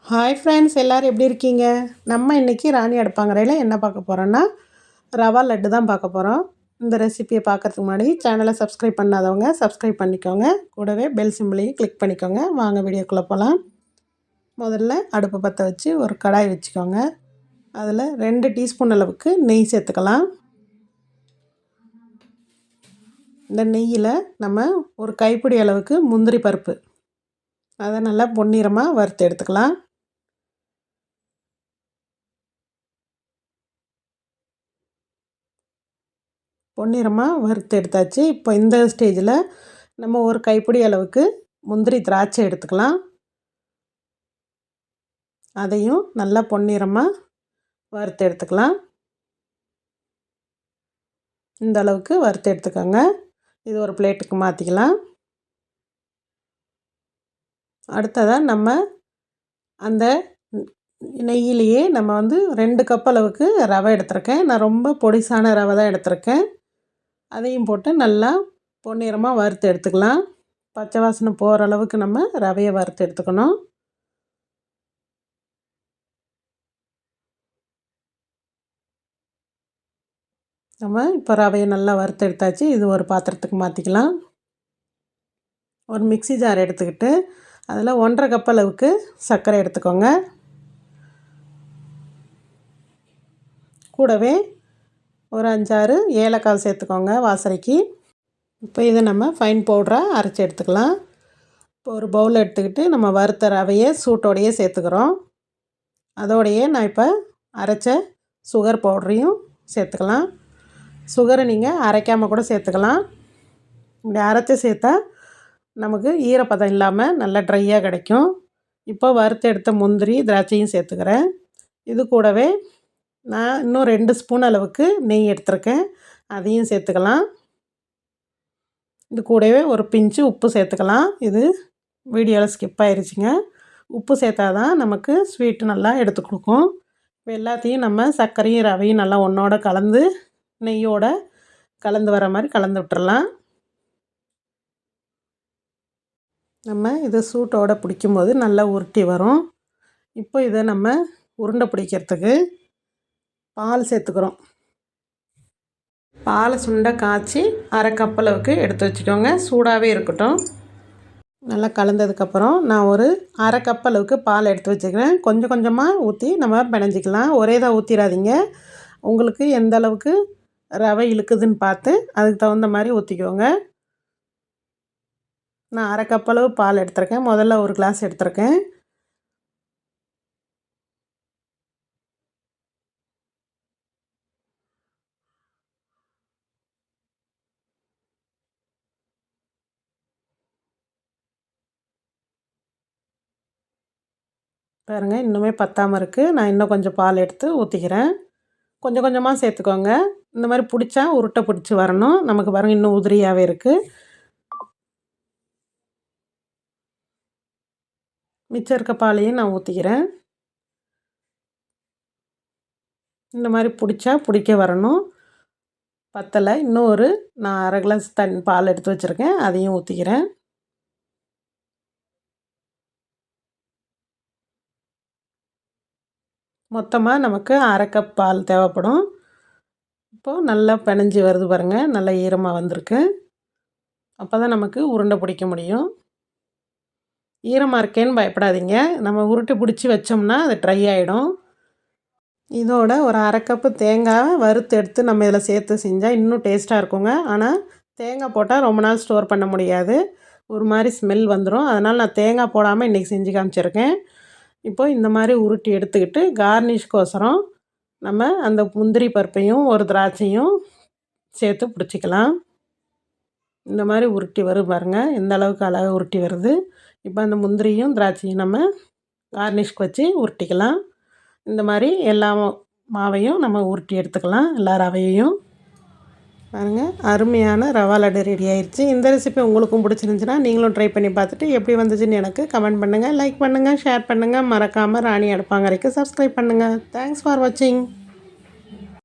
Hi friends, எல்லோரும் எப்படி இருக்கீங்க? நம்ம இன்றைக்கி ராணி அடுப்பாங்கரையில் என்ன பார்க்க போகிறோன்னா, ரவா லட்டு தான் பார்க்க போகிறோம். இந்த ரெசிபியை பார்க்குறதுக்கு முன்னாடி சேனலை சப்ஸ்கிரைப் பண்ணாதவங்க சப்ஸ்கிரைப் பண்ணிக்கோங்க. கூடவே பெல் சிம்பிளையும் கிளிக் பண்ணிக்கோங்க. வாங்க வீடியோக்குள்ளே போகலாம். முதல்ல அடுப்பை பற்ற வச்சு ஒரு கடாய் வச்சுக்கோங்க. அதில் 2 டீஸ்பூன் அளவுக்கு நெய் சேர்த்துக்கலாம். இந்த நெய்யில் நம்ம ஒரு கைப்பிடி அளவுக்கு முந்திரி பருப்பு, அதை நல்லா பொன்னிறமாக வறுத்து எடுத்துக்கலாம். பொன்னிறமாக வறுத்து எடுத்தாச்சு. இப்போ இந்த ஸ்டேஜில் நம்ம ஒரு கைப்பிடி அளவுக்கு முந்திரி திராட்சை எடுத்துக்கலாம். அதையும் நல்லா பொன்னிறமாக வறுத்து எடுத்துக்கலாம். இந்த அளவுக்கு வறுத்து எடுத்துக்கோங்க. இது ஒரு பிளேட்டுக்கு மாற்றிக்கலாம். அடுத்ததாக நம்ம அந்த நெய்யிலேயே நம்ம 2 கப் அளவுக்கு ரவை எடுத்திருக்கேன். நான் ரொம்ப பொடிசான ரவை தான் எடுத்திருக்கேன். அதையும் போட்டு நல்லா பொன்னிறமாக வறுத்து எடுத்துக்கலாம். பச்சை வாசனை போகிற அளவுக்கு நம்ம ரவையை வறுத்து எடுத்துக்கணும். நம்ம இப்போ ரவையை நல்லா வறுத்து எடுத்தாச்சு. இது ஒரு பாத்திரத்துக்கு மாற்றிக்கலாம். ஒரு மிக்ஸி ஜார் எடுத்துக்கிட்டு அதில் 1.5 கப் அளவுக்கு சர்க்கரை எடுத்துக்கோங்க. கூடவே ஒரு 5-6 ஏலக்காய் சேர்த்துக்கோங்க வாசனைக்கு. இப்போ இதை நம்ம ஃபைன் பவுடராக அரைச்சி எடுத்துக்கலாம். இப்போ ஒரு பவுல் எடுத்துக்கிட்டு நம்ம வறுத்த ரவையை சூட்டோடையே சேர்த்துக்கிறோம். அதோடையே நான் இப்போ அரைச்ச சுகர் பவுடரையும் சேர்த்துக்கலாம். சுகரை நீங்கள் அரைக்காமல் கூட சேர்த்துக்கலாம். இப்படி அரைச்சி சேர்த்தா நமக்கு ஈரப்பதம் இல்லாமல் நல்லா ட்ரையாக கிடைக்கும். இப்போ வறுத்து எடுத்த முந்திரி திராட்சையும் சேர்த்துக்கிறேன். இது கூடவே நான் இன்னும் 2 ஸ்பூன் அளவுக்கு நெய் எடுத்துருக்கேன். அதையும் சேர்த்துக்கலாம். இது கூடவே ஒரு பிஞ்சு உப்பு சேர்த்துக்கலாம். இது வீடியோவில் ஸ்கிப் ஆயிடுச்சுங்க. உப்பு சேர்த்தா தான் நமக்கு ஸ்வீட்டு நல்லா எடுத்து கொடுக்கும். இப்போ எல்லாத்தையும் நம்ம சர்க்கரையும் ரவையும் நல்லா ஒன்றோட கலந்து நெய்யோடு கலந்து வர மாதிரி கலந்து விட்டுறலாம். நம்ம இதை சூட்டோடு பிடிக்கும்போது நல்லா உருட்டி வரும். இப்போ இதை நம்ம உருண்டை பிடிக்கிறதுக்கு பால் சேர்த்துக்கிறோம். பாலை சுண்டை காய்ச்சி 1/2 கப் அளவுக்கு எடுத்து வச்சுக்கோங்க. சூடாகவே இருக்கட்டும். நல்லா கலந்ததுக்கப்புறம் நான் ஒரு 1/2 கப் அளவுக்கு பால் எடுத்து வச்சுக்கிறேன். கொஞ்சம் கொஞ்சமாக ஊற்றி நம்ம பிணைஞ்சிக்கலாம். ஒரே தான் ஊற்றிடாதீங்க. உங்களுக்கு எந்த அளவுக்கு ரவை இழுக்குதுன்னு பார்த்து அதுக்கு தகுந்த மாதிரி ஊற்றிக்கோங்க. நான் 1/2 கப் அளவு பால் எடுத்திருக்கேன். முதல்ல ஒரு கிளாஸ் எடுத்திருக்கேன். பாருங்கள், இன்னுமே பத்தாமல் இருக்குது. நான் இன்னும் கொஞ்சம் பால் எடுத்து ஊற்றிக்கிறேன். கொஞ்சம் கொஞ்சமாக சேர்த்துக்கோங்க. இந்த மாதிரி பிடிச்சா உருட்டை பிடிச்சி வரணும். நமக்கு பாருங்கள் இன்னும் உதிரியாகவே இருக்குது. மிச்சம் இருக்க பாலையும் நான் ஊற்றிக்கிறேன். இந்த மாதிரி பிடிச்சா பிடிக்க வரணும். பத்தலை, இன்னும் நான் 1/2 கிளாஸ் பால் எடுத்து வச்சுருக்கேன். அதையும் ஊற்றிக்கிறேன். மொத்தமாக நமக்கு 1/2 கப் பால் தேவைப்படும். இப்போது நல்லா பிணைஞ்சி வருது பாருங்கள். நல்லா ஈரமாக வந்திருக்கு. அப்போ தான் நமக்கு உருண்டை பிடிக்க முடியும். ஈரமாக இருக்கேன்னு பயப்படாதீங்க. நம்ம உருட்டி பிடிச்சி வச்சோம்னா அது ட்ரை ஆகிடும். இதோட ஒரு 1/2 கப்பு தேங்காய் வறுத்து எடுத்து நம்ம இதில் சேர்த்து செஞ்சால் இன்னும் டேஸ்ட்டாக இருக்குங்க. ஆனால் தேங்காய் போட்டால் ரொம்ப நாள் ஸ்டோர் பண்ண முடியாது. ஒரு மாதிரி ஸ்மெல் வந்துடும். அதனால் நான் தேங்காய் போடாமல் இன்றைக்கி செஞ்சு காமிச்சிருக்கேன். இப்போது இந்த மாதிரி உருட்டி எடுத்துக்கிட்டு கார்னிஷ்கோசரம் நம்ம அந்த முந்திரி பருப்பையும் ஒரு திராட்சையும் சேர்த்து பிடிச்சிக்கலாம். இந்த மாதிரி உருட்டி வரும் பாருங்கள். எந்த அளவுக்கு அழகாக உருட்டி வருது. இப்போ அந்த முந்திரியும் திராட்சையும் நம்ம கார்னிஷ்க்கு வச்சு உருட்டிக்கலாம். இந்த மாதிரி எல்லா மாவையும் நம்ம உருட்டி எடுத்துக்கலாம். எல்லா ரவையையும் பாருங்கள். அருமையான ரவா லட்டு ரெடி ஆயிடுச்சு. இந்த ரெசிபி உங்களுக்கும் பிடிச்சிருந்துச்சுன்னா நீங்களும் ட்ரை பண்ணி பார்த்துட்டு எப்படி வந்துச்சுன்னு எனக்கு கமெண்ட் பண்ணுங்கள், லைக் பண்ணுங்கள், ஷேர் பண்ணுங்கள். மறக்காமல் ராணி அடுப்பாங்கரைக்கு சப்ஸ்கிரைப் பண்ணுங்கள். தேங்க்ஸ் ஃபார் வாட்சிங்.